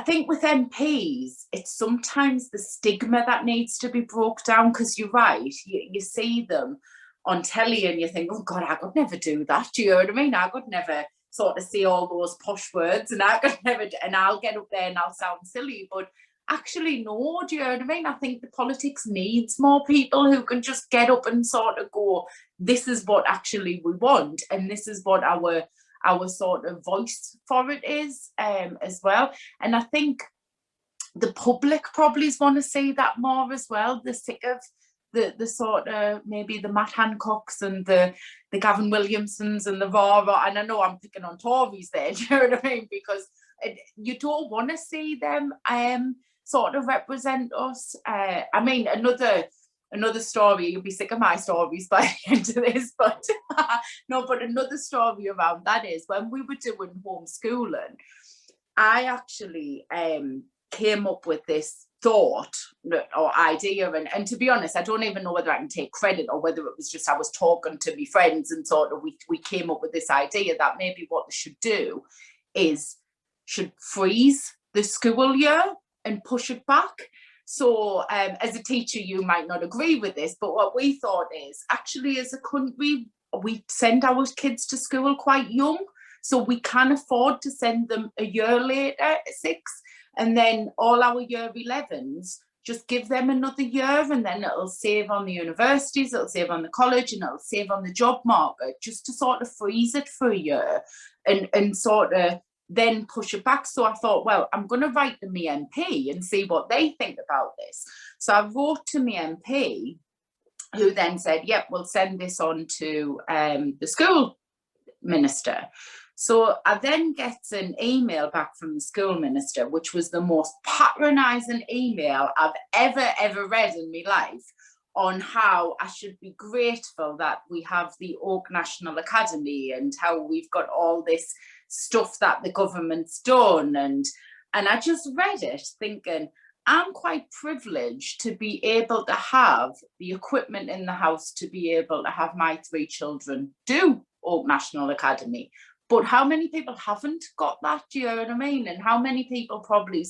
think with MPs, it's sometimes the stigma that needs to be broke down, because you're right, you see them on telly and you think, oh God, I could never do that. Do you know what I mean? I could never sort of say all those posh words, and I could never, and I'll get up there and I'll sound silly. But actually, no, do you know what I mean? I think the politics needs more people who can just get up and sort of go, this is what actually we want, and this is what our sort of voice for it is, as well. And I think the public probably want to see that more as well. They're sick of the sort of maybe the Matt Hancocks and the Gavin Williamsons and the Vara. And I know I'm picking on Tories there, do you know what I mean? Because you don't want to see them sort of represent us. I mean, another story, you'll be sick of my stories by the end of this, but no, but another story around that is when we were doing homeschooling, I actually came up with this thought or idea, and to be honest, I don't even know whether I can take credit or whether it was just I was talking to my friends and sort of we came up with this idea that maybe what they should do is should freeze the school year and push it back. So as a teacher, you might not agree with this, but what we thought is actually as a country, we send our kids to school quite young, so we can afford to send them a year later at 6, and then all our year 11s, just give them another year, and then it'll save on the universities, it'll save on the college, and it'll save on the job market, just to sort of freeze it for a year and sort of then push it back. So I thought, well, I'm going to write to my MP and see what they think about this. So I wrote to my MP, who then said, yep, we'll send this on to the school minister. So I then get an email back from the school minister, which was the most patronising email I've ever read in my life, on how I should be grateful that we have the Oak National Academy and how we've got all this stuff that the government's done. And I just read it thinking, I'm quite privileged to be able to have the equipment in the house to be able to have my 3 children do Oak National Academy. But how many people haven't got that, do you know what I mean? And how many people probably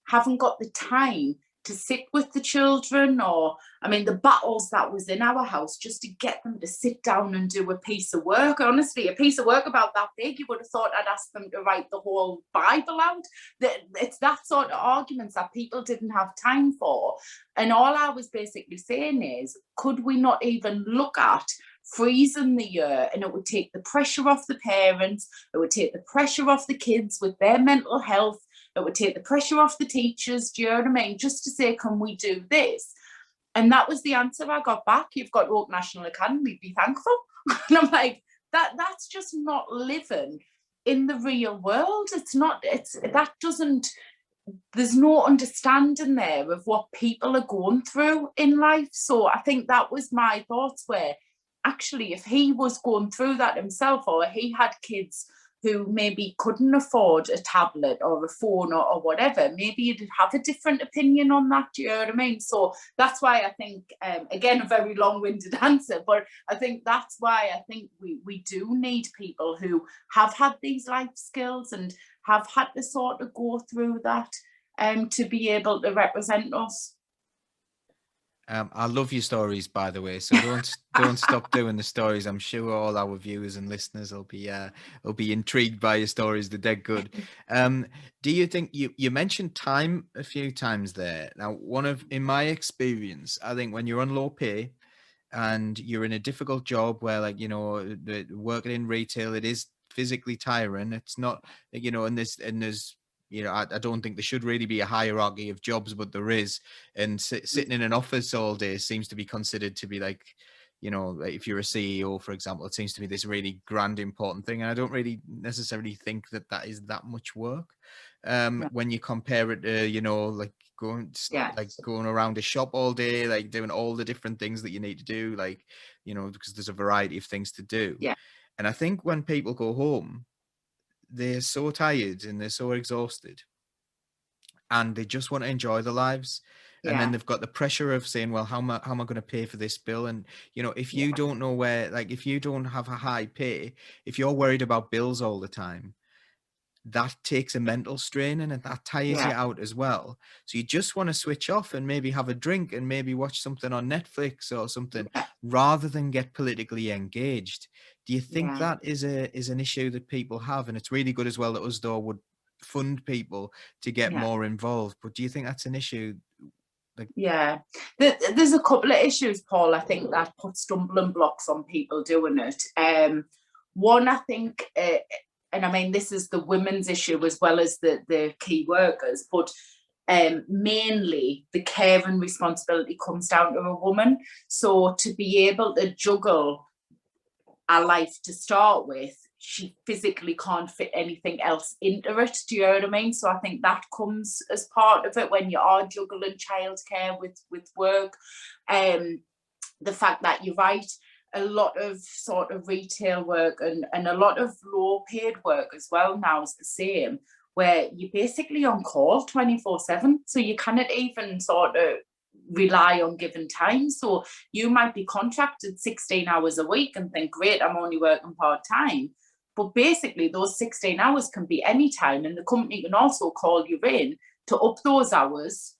haven't got the time to sit with the children, or, I mean, the battles that was in our house just to get them to sit down and do a piece of work. Honestly, a piece of work about that big, you would have thought I'd ask them to write the whole Bible out. It's that sort of arguments that people didn't have time for. And all I was basically saying is, could we not even look at freezing the year, and it would take the pressure off the parents, it would take the pressure off the kids with their mental health, it would take the pressure off the teachers, do you know what I mean? Just to say, can we do this? And that was the answer I got back. You've got Oak National Academy, be thankful. And I'm like, that's just not living in the real world. There's no understanding there of what people are going through in life. So I think that was my thoughts, where actually if he was going through that himself, or he had kids who maybe couldn't afford a tablet or a phone or whatever, maybe you'd have a different opinion on that, do you know what I mean? So that's why I think, again, a very long-winded answer, but I think that's why I think we do need people who have had these life skills and have had to sort of go through that to be able to represent us. I love your stories, by the way. So don't stop doing the stories. I'm sure all our viewers and listeners will be intrigued by your stories. They're dead good. Do you think you mentioned time a few times there? Now, in my experience, I think when you're on low pay and you're in a difficult job where, like, you know, working in retail, it is physically tiring. It's not, you know, and there's you know, I don't think there should really be a hierarchy of jobs, but there is. And sitting in an office all day seems to be considered to be like, you know, like if you're a CEO, for example, it seems to be this really grand, important thing. And I don't really necessarily think that that is that much work. No. When you compare it to, you know, like Yeah. going around a shop all day, like doing all the different things that you need to do, like, you know, because there's a variety of things to do. Yeah. And I think when people go home, they're so tired and they're so exhausted and they just want to enjoy their lives. And then Yeah. they've got the pressure of saying, well, how am I going to pay for this bill? And, you know, if you Yeah. don't know where, like, if you don't have a high pay, if you're worried about bills all the time, that takes a mental strain and that tires you Yeah. out as well. So you just want to switch off and maybe have a drink and maybe watch something on Netflix or something Yeah. rather than get politically engaged. Do you think Yeah. that is an issue that people have? And it's really good as well that us though would fund people to get Yeah. more involved. But do you think that's an issue? Like, Yeah. There's a couple of issues, Paul, I think that put stumbling blocks on people doing it. One, I think, and I mean, this is the women's issue as well as the key workers, but mainly the care and responsibility comes down to a woman. So to be able to juggle a life to start with, she physically can't fit anything else into it. Do you know what I mean? So I think that comes as part of it when you are juggling childcare with work. The fact that you're right, a lot of sort of retail work and a lot of low paid work as well now is the same, where you're basically on call 24/7. So you cannot even sort of rely on given time. So you might be contracted 16 hours a week and think, great, I'm only working part-time. But basically those 16 hours can be any time, and the company can also call you in to up those hours,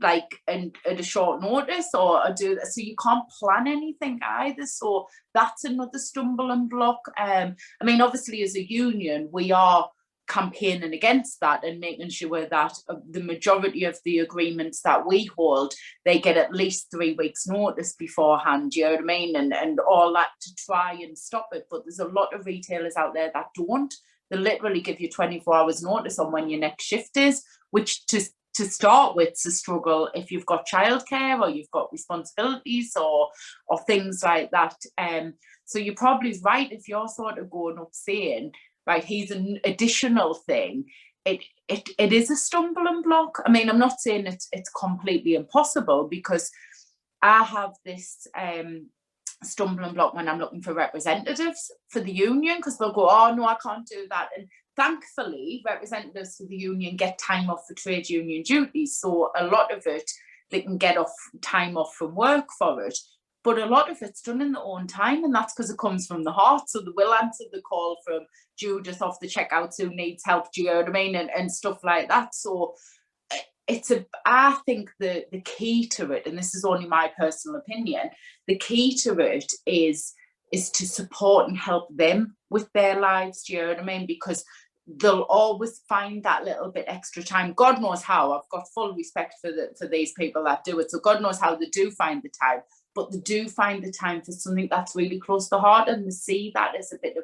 like and at a short notice, or do that. So you can't plan anything either. So that's another stumbling block. I mean, obviously as a union, we are campaigning against that and making sure that the majority of the agreements that we hold, they get at least 3 weeks notice beforehand, you know what I mean, and all that to try and stop it. But there's a lot of retailers out there that don't. They literally give you 24 hours notice on when your next shift is, which to start with is a struggle if you've got childcare or you've got responsibilities or things like that. So you're probably right if you're sort of going up saying, right, here's an additional thing. It is a stumbling block. I mean, I'm not saying it's completely impossible, because I have this stumbling block when I'm looking for representatives for the union, because they'll go, oh no, I can't do that. And thankfully, representatives for the union get time off for trade union duties. So a lot of it, they can get off time off from work for it. But a lot of it's done in their own time, and that's because it comes from the heart. So they will answer the call from Judith off the checkouts who needs help, do you know what I mean? And stuff like that. So I think the key to it, and this is only my personal opinion, the key to it is to support and help them with their lives, do you know what I mean? Because they'll always find that little bit extra time. God knows how. I've got full respect for these people that do it. So God knows how they do find the time, but they do find the time for something that's really close to heart, and they see that as a bit of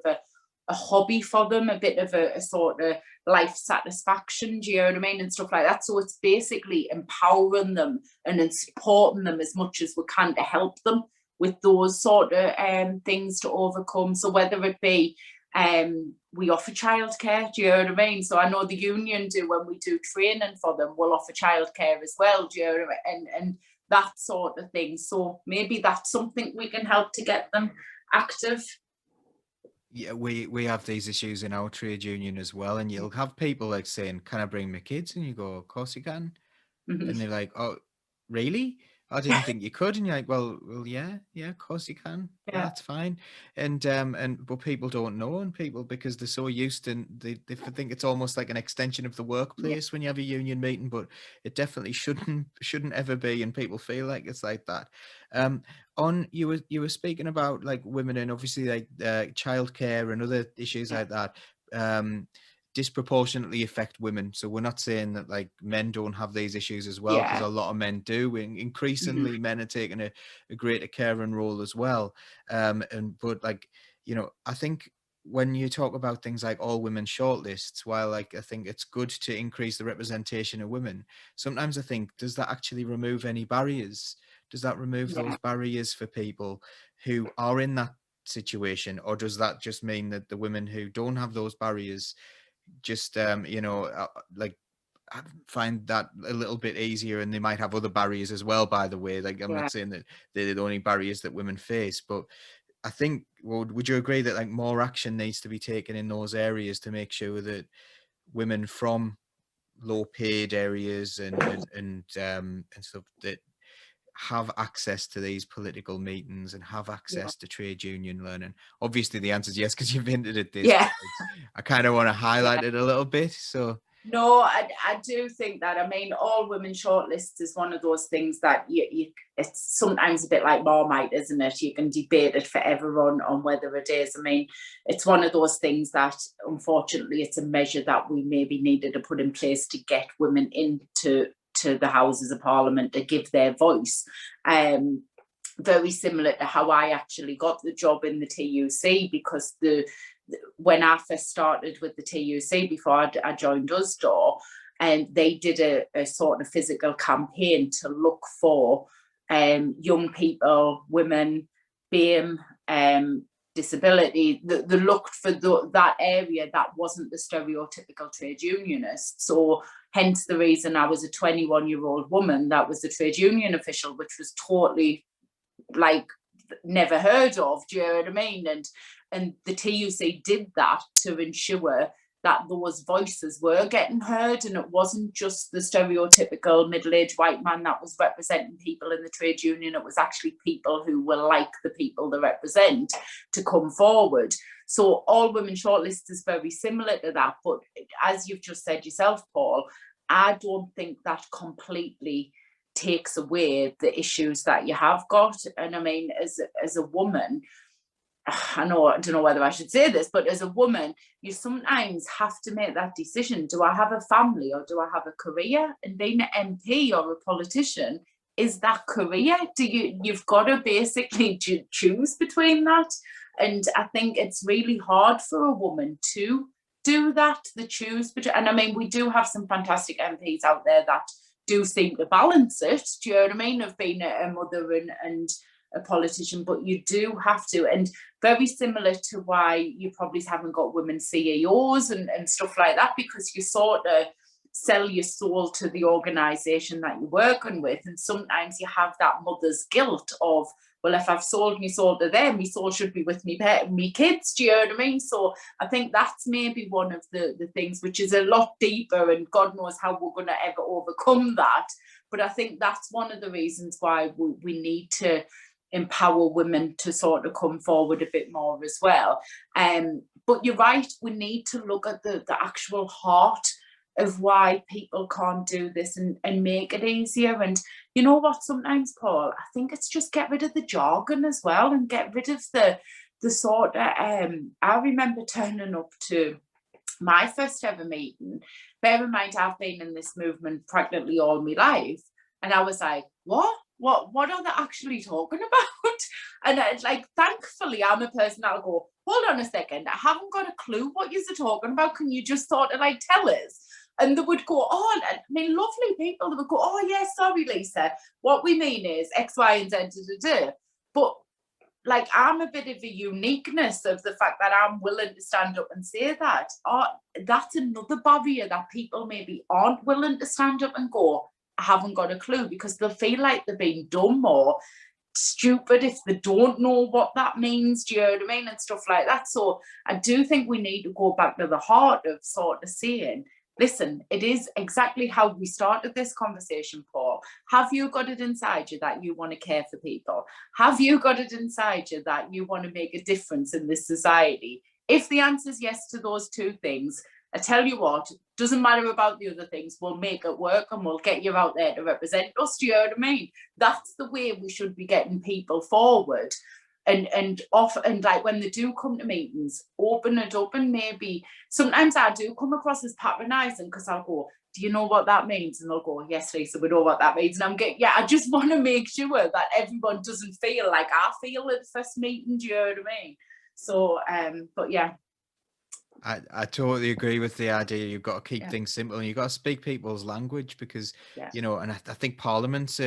a hobby for them, a bit of a sort of life satisfaction, do you know what I mean, and stuff like that. So it's basically empowering them and supporting them as much as we can to help them with those sort of things to overcome. So whether it be we offer childcare, do you know what I mean? So I know the union do, when we do training for them, we'll offer childcare as well, do you know what I mean? And that sort of thing. So maybe that's something we can help to get them active. Yeah, we have these issues in our trade union as well, and you'll have people like saying, "Can I bring my kids?" And you go, "Of course you can." And they're like, "Oh, really? I didn't think you could." And you're like, "Well, yeah, of course you can. Yeah, Yeah. that's fine." And but people don't know, and people, because they're so used, and they think it's almost like an extension of the workplace when you have a union meeting, but it definitely shouldn't ever be, and people feel like it's like that. On you were speaking about like women and obviously like childcare and other issues like that. Disproportionately affect women. So we're not saying that like men don't have these issues as well, because Yeah. a lot of men do. And increasingly men are taking a greater caring role as well. But like, you know, I think when you talk about things like all women shortlists, while like I think it's good to increase the representation of women, sometimes I think, does that actually remove any barriers? Does that remove Yeah. those barriers for people who are in that situation, or does that just mean that the women who don't have those barriers just like I find that a little bit easier, and they might have other barriers as well, by the way? Like, I'm Yeah. not saying that they're the only barriers that women face, but I think, would you agree that like more action needs to be taken in those areas to make sure that women from low paid areas and stuff that have access to these political meetings and have Yeah. access to trade union learning? Obviously the answer is yes, because you've hinted at this, Yeah. but I kind of want to highlight it a little bit. So No, I do think that. I mean, all women shortlists is one of those things that it's sometimes a bit like Marmite, isn't it? You can debate it forever on whether it is. I mean, it's one of those things that, unfortunately, it's a measure that we maybe needed to put in place to get women into the Houses of Parliament to give their voice. Very similar to how I actually got the job in the TUC, because when I first started with the TUC, before I joined USDOR, and they did a sort of physical campaign to look for young people, women, BAME, disability. They looked for that area that wasn't the stereotypical trade unionist. So hence the reason I was a 21-year-old woman that was a trade union official, which was totally like never heard of. Do you know what I mean? And the TUC did that to ensure that those voices were getting heard, and it wasn't just the stereotypical middle-aged white man that was representing people in the trade union. It was actually people who were like the people they represent to come forward. So all women shortlist is very similar to that. But as you've just said yourself, Paul, I don't think that completely takes away the issues that you have got. And I mean, as a woman, I don't know whether I should say this, but as a woman, you sometimes have to make that decision. Do I have a family or do I have a career? And being an MP or a politician is that career. You've got to basically choose between that. And I think it's really hard for a woman to do that, the choose between. And I mean, we do have some fantastic MPs out there that do seem to balance it. Do you know what I mean? Of being a mother and a politician, but you do have to. And very similar to why you probably haven't got women CEOs and stuff like that, because you sort of sell your soul to the organisation that you're working with. And sometimes you have that mother's guilt of, well, if I've sold my soul to them, my soul should be with me kids. Do you know what I mean? So I think that's maybe one of the things which is a lot deeper, and God knows how we're going to ever overcome that. But I think that's one of the reasons why we need to empower women to sort of come forward a bit more as well. But you're right, we need to look at the actual heart of why people can't do this and make it easier. And you know what, sometimes, Paul, I think it's just get rid of the jargon as well, and get rid of the sort of I remember turning up to my first ever meeting. Bear in mind, I've been in this movement practically all my life, and I was like, what are they actually talking about? And like, thankfully, I'm a person that'll go, hold on a second, I haven't got a clue what you're talking about. Can you just sort of like tell us? And they would go, oh, I mean, lovely people. They would go, oh, yeah, sorry, Lisa. What we mean is X, Y, and Z. But like, I'm a bit of a uniqueness of the fact that I'm willing to stand up and say that. That's another barrier, that people maybe aren't willing to stand up and go, I haven't got a clue, because they'll feel like they're being dumb or stupid if they don't know what that means. Do you know what I mean? And stuff like that. So I do think we need to go back to the heart of sort of saying, listen, it is exactly how we started this conversation, Paul. Have you got it inside you that you want to care for people? Have you got it inside you that you want to make a difference in this society? If the answer is yes to those two things, I tell you what, doesn't matter about the other things, we'll make it work and we'll get you out there to represent us. Do you know what I mean? That's the way we should be getting people forward. And like, when they do come to meetings, open it up. And maybe sometimes I do come across as patronising, because I'll go, do you know what that means? And they'll go, yes, Lisa, we know what that means. And I just want to make sure that everyone doesn't feel like I feel at the first meeting. Do you know what I mean? So, but yeah. I totally agree with the idea. You've got to keep Yeah, things simple and you've got to speak people's language because, yeah, you know, and I think Parliament's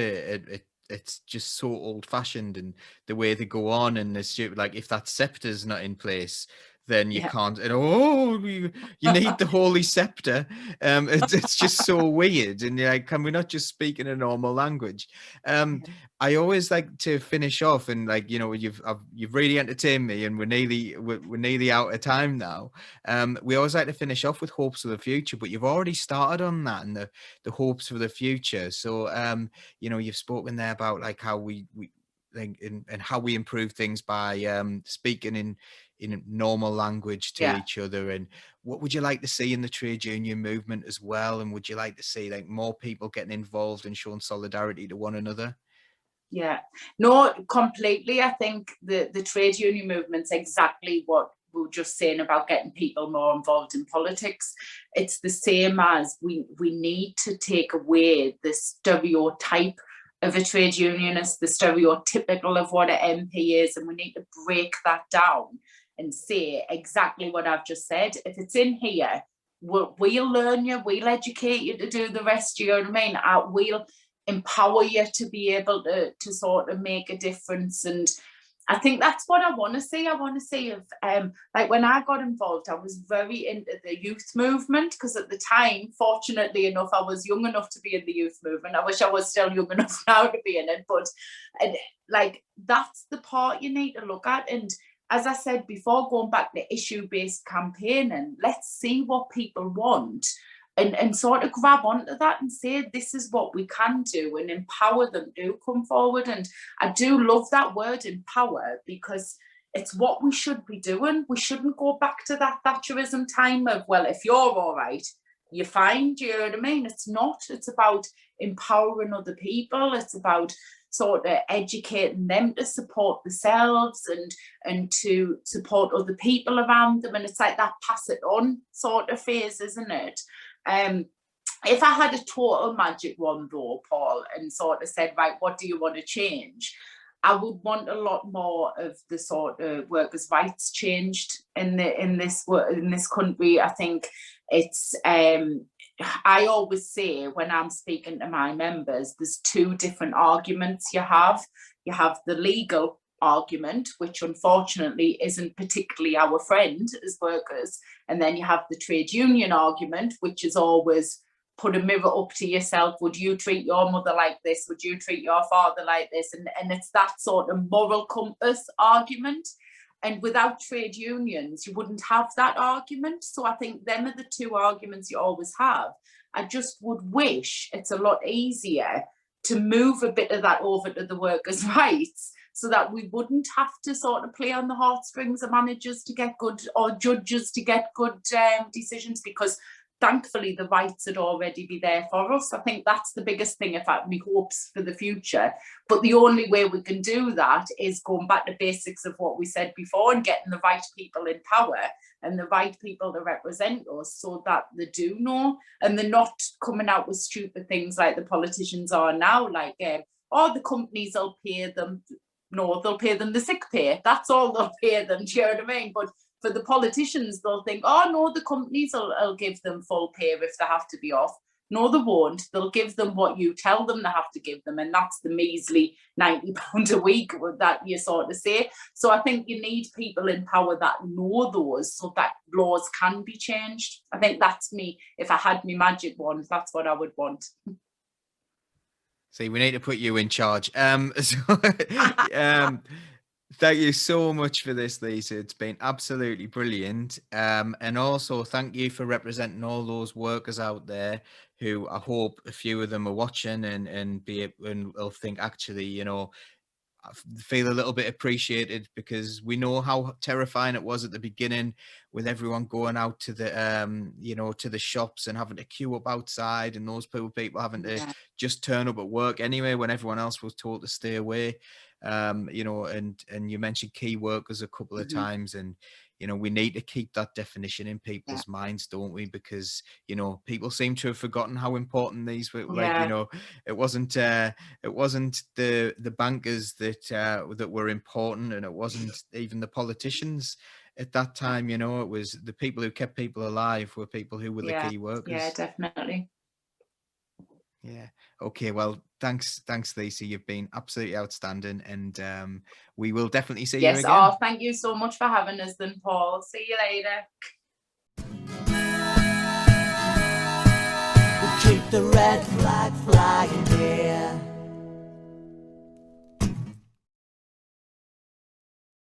it's just so old fashioned and the way they go on and it's like if that scepter's not in place, then you yeah. can't. And you need the holy scepter. It's just so weird. And you're like, can we not just speak in a normal language? Um, Yeah. I always like to finish off and like you know you've really entertained me and we're nearly out of time now. We always like to finish off with hopes for the future, but you've already started on that and the hopes for the future. So, you know, you've spoken there about like how we like and how we improve things by speaking in normal language to Yeah. each other. And what would you like to see in the trade union movement as well? And would you like to see like more people getting involved and showing solidarity to one another? Yeah, no, completely. I think the trade union movement's exactly what we were just saying about getting people more involved in politics. It's the same as we need to take away the stereotype of a trade unionist, the stereotypical of what an MP is, and we need to break that down and say exactly what I've just said. If it's in here, we'll learn you, we'll educate you to do the rest. You know what I mean? We'll empower you to be able to sort of make a difference. And I think that's what I want to see. I want to see if like when I got involved, I was very into the youth movement because at the time, fortunately enough, I was young enough to be in the youth movement. I wish I was still young enough now to be in it, but like that's the part you need to look at. And as I said before, going back to issue-based campaigning, let's see what people want and sort of grab onto that and say this is what we can do and empower them to come forward. And I do love that word empower because it's what we should be doing. We shouldn't go back to that Thatcherism time of, well, if you're all right, you're fine. Do you know what I mean? It's not. It's about empowering other people. It's about sort of educating them to support themselves and to support other people around them. And it's like that pass it on sort of phase, isn't it? If I had a total magic wand though, Paul, and sort of said, right, what do you want to change? I would want a lot more of the sort of workers' rights changed in this country. I think it's I always say when I'm speaking to my members, there's two different arguments you have. You have the legal argument, which unfortunately isn't particularly our friend as workers. And then you have the trade union argument, which is always put a mirror up to yourself. Would you treat your mother like this? Would you treat your father like this? And it's that sort of moral compass argument. And without trade unions, you wouldn't have that argument. So I think them are the two arguments you always have. I just would wish it's a lot easier to move a bit of that over to the workers' rights so that we wouldn't have to sort of play on the heartstrings of managers to get good or judges to get good decisions, because thankfully the rights would already be there for us. I think that's the biggest thing, if my hopes for the future. But the only way we can do that is going back to basics of what we said before and getting the right people in power and the right people to represent us so that they do know and they're not coming out with stupid things like the politicians are now, like, oh, the companies will pay them. No, they'll pay them the sick pay. That's all they'll pay them. Do you know what I mean? But for the politicians, they'll think, oh, no, the companies will give them full pay if they have to be off. No, they won't. They'll give them what you tell them they have to give them. And that's the measly £90 a week that you sort of say. So I think you need people in power that know those so that laws can be changed. I think that's me. If I had my magic wand, that's what I would want. See, we need to put you in charge. Thank you so much for this, Lisa. It's been absolutely brilliant. And also thank you for representing all those workers out there who I hope a few of them are watching and will think actually, you know, feel a little bit appreciated, because we know how terrifying it was at the beginning with everyone going out to the you know, to the shops and having to queue up outside, and those people having to just turn up at work anyway when everyone else was told to stay away. You know, and you mentioned key workers a couple of times, and you know, we need to keep that definition in people's minds, don't we? Because, you know, people seem to have forgotten how important these were. Like, you know, it wasn't the bankers that were important, and it wasn't even the politicians at that time. You know, it was the people who kept people alive were people who were the key workers. Yeah, definitely. Yeah. Okay. Well, thanks, Lisa. You've been absolutely outstanding, and we will definitely see you again. Oh, thank you so much for having us, then, Paul. See you later.